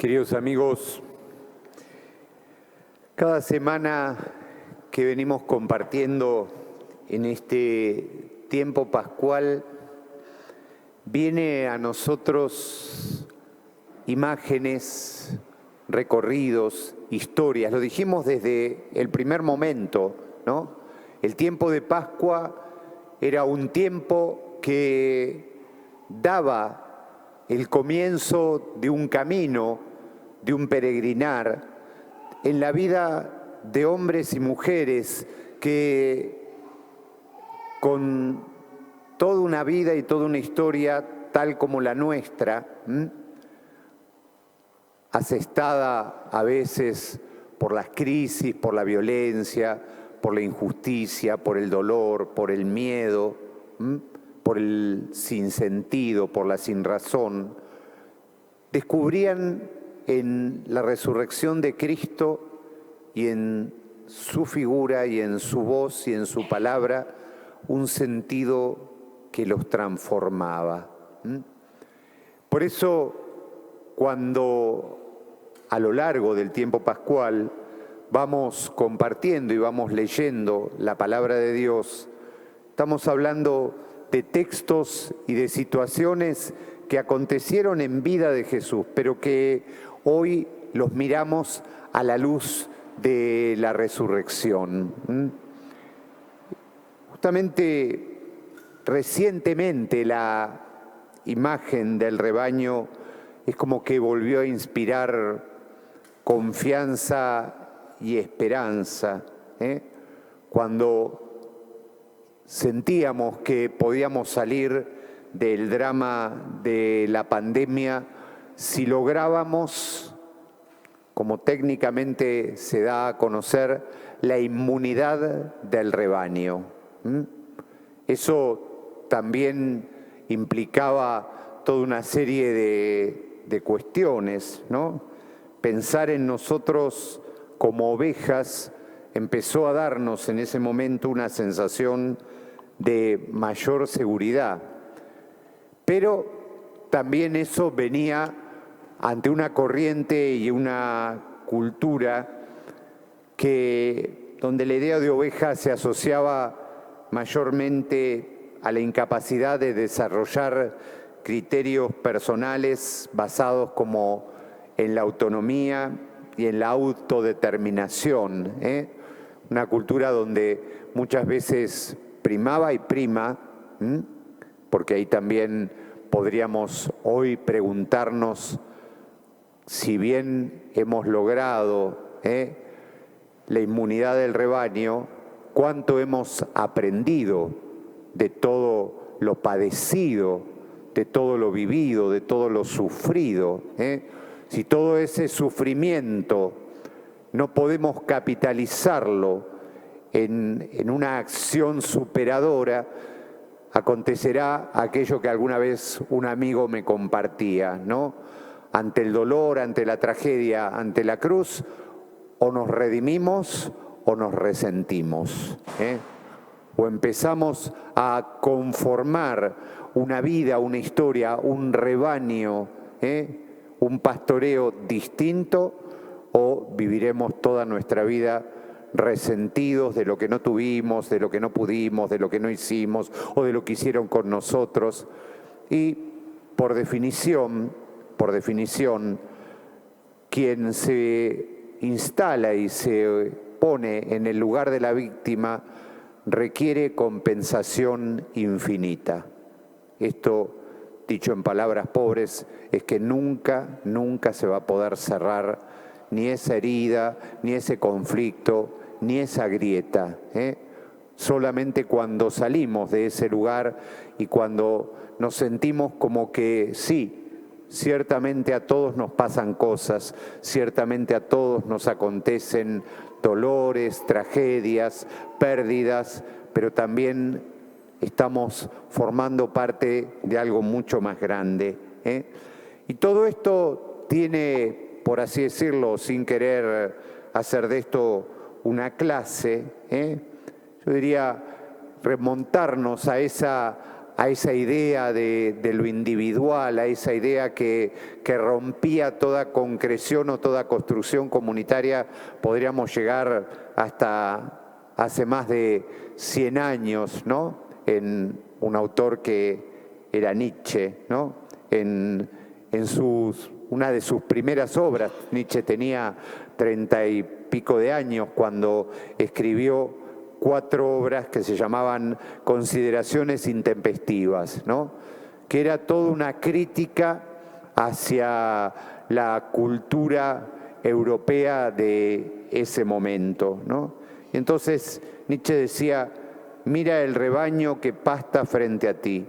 Queridos amigos, cada semana que venimos compartiendo en este tiempo pascual, viene a nosotros imágenes, recorridos, historias. Lo dijimos desde el primer momento, ¿no? El tiempo de Pascua era un tiempo que daba el comienzo de un camino, de un peregrinar en la vida de hombres y mujeres que con toda una vida y toda una historia tal como la nuestra, asestada a veces por las crisis, por la violencia, por la injusticia, por el dolor, por el miedo, por el sinsentido, por la sinrazón, descubrían en la resurrección de Cristo y en su figura y en su voz y en su palabra un sentido que los transformaba. Por eso, cuando a lo largo del tiempo pascual vamos compartiendo y vamos leyendo la palabra de Dios, estamos hablando de textos y de situaciones que acontecieron en vida de Jesús, pero que hoy los miramos a la luz de la resurrección. Justamente recientemente la imagen del rebaño es como que volvió a inspirar confianza y esperanza, cuando sentíamos que podíamos salir del drama de la pandemia si lográbamos, como técnicamente se da a conocer, la inmunidad del rebaño. Eso también implicaba toda una serie de cuestiones, ¿no? Pensar en nosotros como ovejas empezó a darnos en ese momento una sensación de mayor seguridad. Pero también eso venía ante una corriente y una cultura donde la idea de oveja se asociaba mayormente a la incapacidad de desarrollar criterios personales basados como en la autonomía y en la autodeterminación, una cultura donde muchas veces primaba y prima, porque ahí también podríamos hoy preguntarnos si bien hemos logrado la inmunidad del rebaño, cuánto hemos aprendido de todo lo padecido, de todo lo vivido, de todo lo sufrido. Si todo ese sufrimiento no podemos capitalizarlo en una acción superadora, acontecerá aquello que alguna vez un amigo me compartía, ¿no? Ante el dolor, ante la tragedia, ante la cruz, o nos redimimos o nos resentimos, o empezamos a conformar una vida, una historia, un rebaño, un pastoreo distinto, o viviremos toda nuestra vida resentidos de lo que no tuvimos, de lo que no pudimos, de lo que no hicimos o de lo que hicieron con nosotros. Y por definición, quien se instala y se pone en el lugar de la víctima requiere compensación infinita. Esto, dicho en palabras pobres, es que nunca se va a poder cerrar ni esa herida, ni ese conflicto, ni esa grieta. Solamente cuando salimos de ese lugar y cuando nos sentimos como que sí, ciertamente a todos nos pasan cosas, ciertamente a todos nos acontecen dolores, tragedias, pérdidas, pero también estamos formando parte de algo mucho más grande. Y todo esto tiene, por así decirlo, sin querer hacer de esto una clase, yo diría remontarnos a esa a esa idea de lo individual, a esa idea que rompía toda concreción o toda construcción comunitaria, podríamos llegar hasta hace más de 100 años, ¿no? En un autor que era Nietzsche, ¿no? En una de sus primeras obras, Nietzsche tenía 30 y pico de años cuando escribió 4 obras que se llamaban Consideraciones intempestivas, ¿no? Que era toda una crítica hacia la cultura europea de ese momento, ¿no? Y entonces Nietzsche decía, mira el rebaño que pasta frente a ti,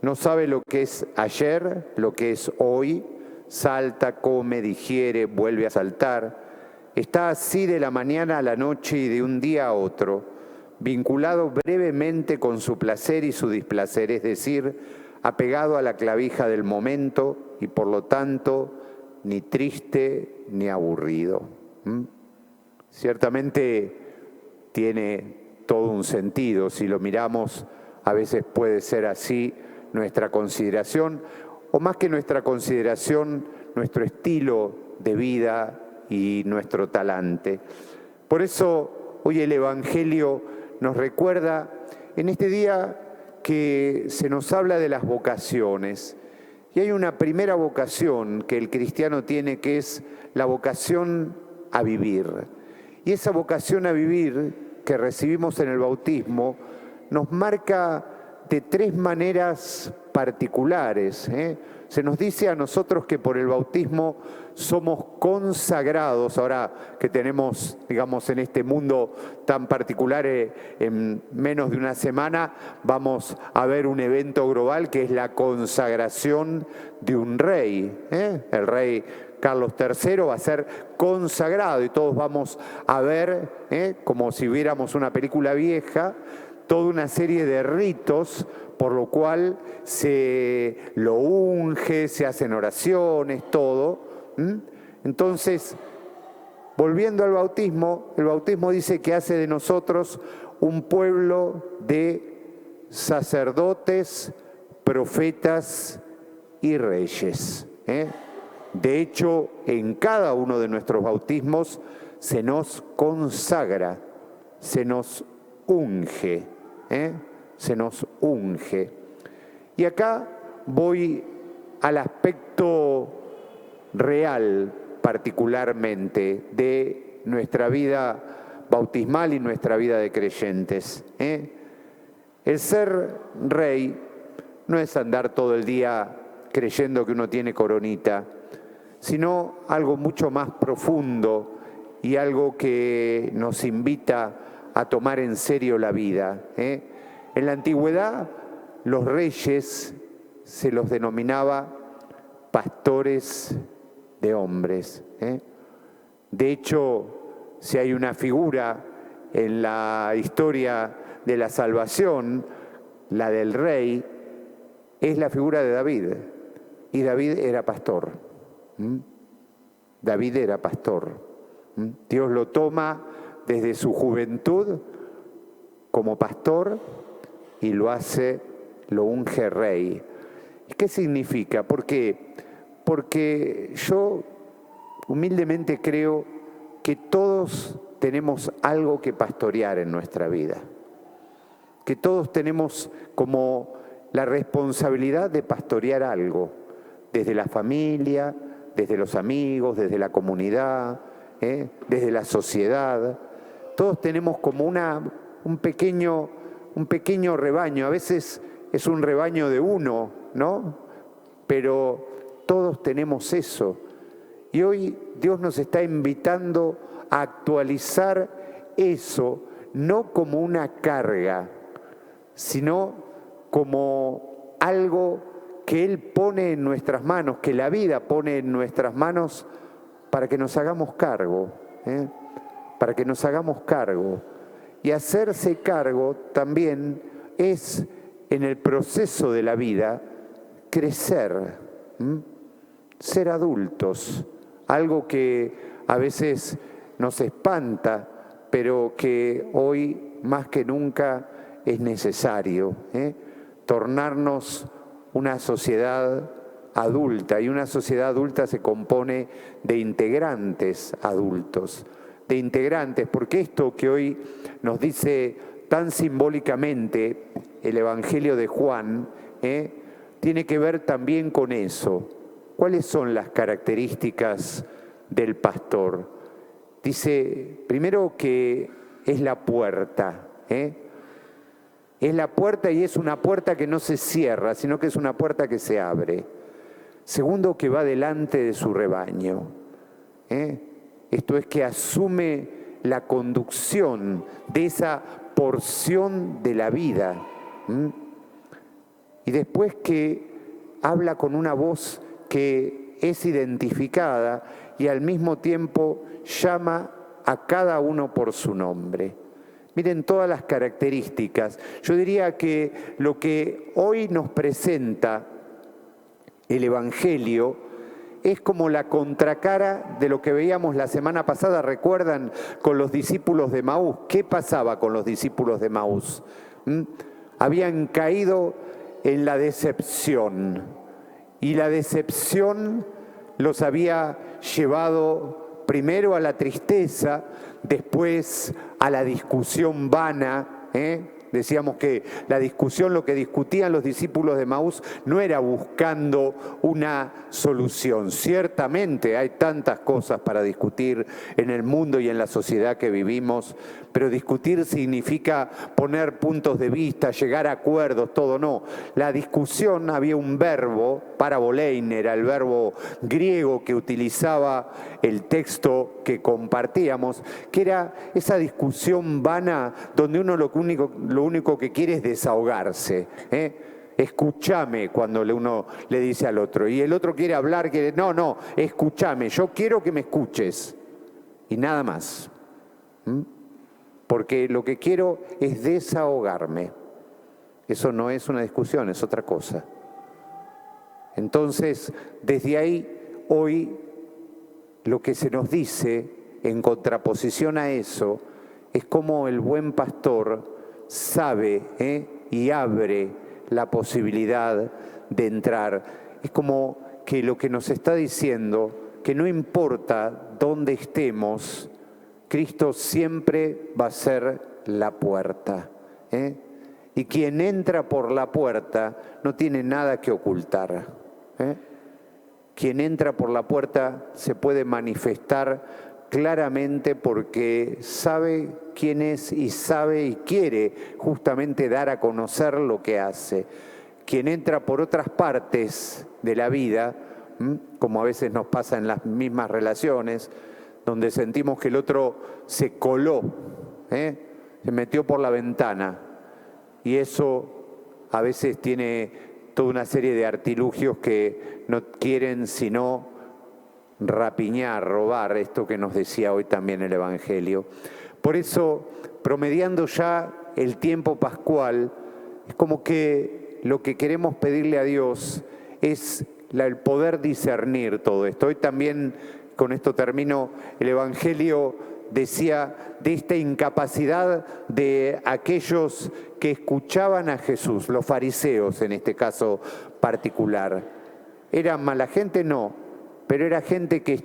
no sabe lo que es ayer, lo que es hoy, salta, come, digiere, vuelve a saltar, está así de la mañana a la noche y de un día a otro, vinculado brevemente con su placer y su displacer, es decir, apegado a la clavija del momento y por lo tanto ni triste ni aburrido. Ciertamente tiene todo un sentido, si lo miramos a veces puede ser así nuestra consideración, o más que nuestra consideración, nuestro estilo de vida y nuestro talante. Por eso hoy el Evangelio nos recuerda en este día que se nos habla de las vocaciones. Y hay una primera vocación que el cristiano tiene, que es la vocación a vivir. Y esa vocación a vivir que recibimos en el bautismo nos marca de 3 maneras particulares. Se nos dice a nosotros que por el bautismo somos consagrados, ahora que tenemos, digamos, en este mundo tan particular, en menos de una semana vamos a ver un evento global que es la consagración de un rey. El rey Carlos III va a ser consagrado y todos vamos a ver, como si viéramos una película vieja, toda una serie de ritos por lo cual se lo unge, se hacen oraciones, todo. Entonces, volviendo al bautismo, el bautismo dice que hace de nosotros un pueblo de sacerdotes, profetas y reyes. De hecho, en cada uno de nuestros bautismos se nos consagra, se nos unge. Se nos unge. Y acá voy al aspecto real, particularmente, de nuestra vida bautismal y nuestra vida de creyentes. El ser rey no es andar todo el día creyendo que uno tiene coronita, sino algo mucho más profundo y algo que nos invita a tomar en serio la vida. En la antigüedad, los reyes se los denominaba pastores de hombres. De hecho, si hay una figura en la historia de la salvación, la del rey, es la figura de David. Y David era pastor. David era pastor. Dios lo toma desde su juventud como pastor y lo unge rey. ¿Qué significa? ¿Por qué? Porque yo humildemente creo que todos tenemos algo que pastorear en nuestra vida, que todos tenemos como la responsabilidad de pastorear algo, desde la familia, desde los amigos, desde la comunidad, desde la sociedad. Todos tenemos como un pequeño rebaño, a veces es un rebaño de uno, ¿no? Pero todos tenemos eso. Y hoy Dios nos está invitando a actualizar eso, no como una carga, sino como algo que Él pone en nuestras manos, que la vida pone en nuestras manos para que nos hagamos cargo, para que nos hagamos cargo. Y hacerse cargo también es, en el proceso de la vida, crecer, ser adultos, algo que a veces nos espanta, pero que hoy más que nunca es necesario. tornarnos una sociedad adulta, y una sociedad adulta se compone de integrantes adultos, porque esto que hoy nos dice tan simbólicamente el Evangelio de Juan, tiene que ver también con eso. ¿Cuáles son las características del pastor? Dice, primero, que es la puerta, Es la puerta, y es una puerta que no se cierra, sino que es una puerta que se abre. Segundo, que va delante de su rebaño. Esto es, que asume la conducción de esa porción de la vida. Y después, que habla con una voz que es identificada y al mismo tiempo llama a cada uno por su nombre. Miren todas las características. Yo diría que lo que hoy nos presenta el Evangelio es como la contracara de lo que veíamos la semana pasada. ¿Recuerdan con los discípulos de Emaús? ¿Qué pasaba con los discípulos de Emaús? Habían caído en la decepción, y la decepción los había llevado primero a la tristeza, después a la discusión vana. Decíamos que la discusión, lo que discutían los discípulos de Emaús, no era buscando una solución. Ciertamente hay tantas cosas para discutir en el mundo y en la sociedad que vivimos, pero discutir significa poner puntos de vista, llegar a acuerdos, todo no. La discusión, había un verbo, parabolein, era el verbo griego que utilizaba el texto que compartíamos, que era esa discusión vana donde uno lo único que quiere es desahogarse. Escúchame, cuando uno le dice al otro, y el otro quiere hablar, no, escúchame, yo quiero que me escuches, y nada más. Porque lo que quiero es desahogarme. Eso no es una discusión, es otra cosa. Entonces, desde ahí, hoy, lo que se nos dice en contraposición a eso es cómo el buen pastor sabe y abre la posibilidad de entrar. Es como que lo que nos está diciendo, que no importa dónde estemos, Cristo siempre va a ser la puerta. Y quien entra por la puerta no tiene nada que ocultar. Quien entra por la puerta se puede manifestar claramente porque sabe quién es y sabe y quiere justamente dar a conocer lo que hace. Quien entra por otras partes de la vida, como a veces nos pasa en las mismas relaciones, donde sentimos que el otro se coló, se metió por la ventana, y eso a veces tiene toda una serie de artilugios que no quieren sino rapiñar, robar, esto que nos decía hoy también el Evangelio. Por eso, promediando ya el tiempo pascual, es como que lo que queremos pedirle a Dios es el poder discernir todo esto. Hoy también, con esto termino, el Evangelio decía de esta incapacidad de aquellos que escuchaban a Jesús, los fariseos en este caso particular. ¿Eran mala gente? No, pero era gente que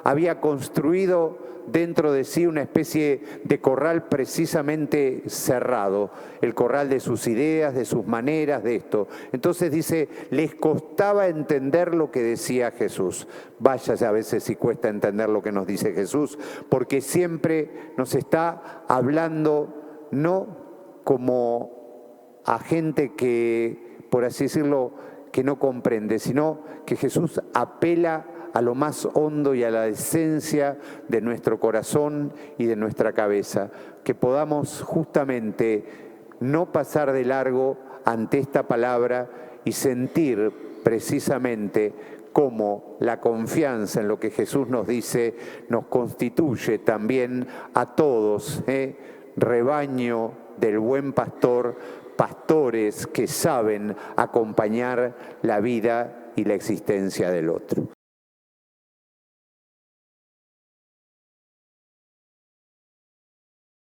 había construido dentro de sí una especie de corral precisamente cerrado, el corral de sus ideas, de sus maneras, de esto. Entonces dice, les costaba entender lo que decía Jesús. Vaya, a veces sí cuesta entender lo que nos dice Jesús, porque siempre nos está hablando no como a gente que, por así decirlo, que no comprende, sino que Jesús apela a lo más hondo y a la esencia de nuestro corazón y de nuestra cabeza, que podamos justamente no pasar de largo ante esta palabra y sentir precisamente cómo la confianza en lo que Jesús nos dice nos constituye también a todos, rebaño del buen pastor, pastores que saben acompañar la vida y la existencia del otro.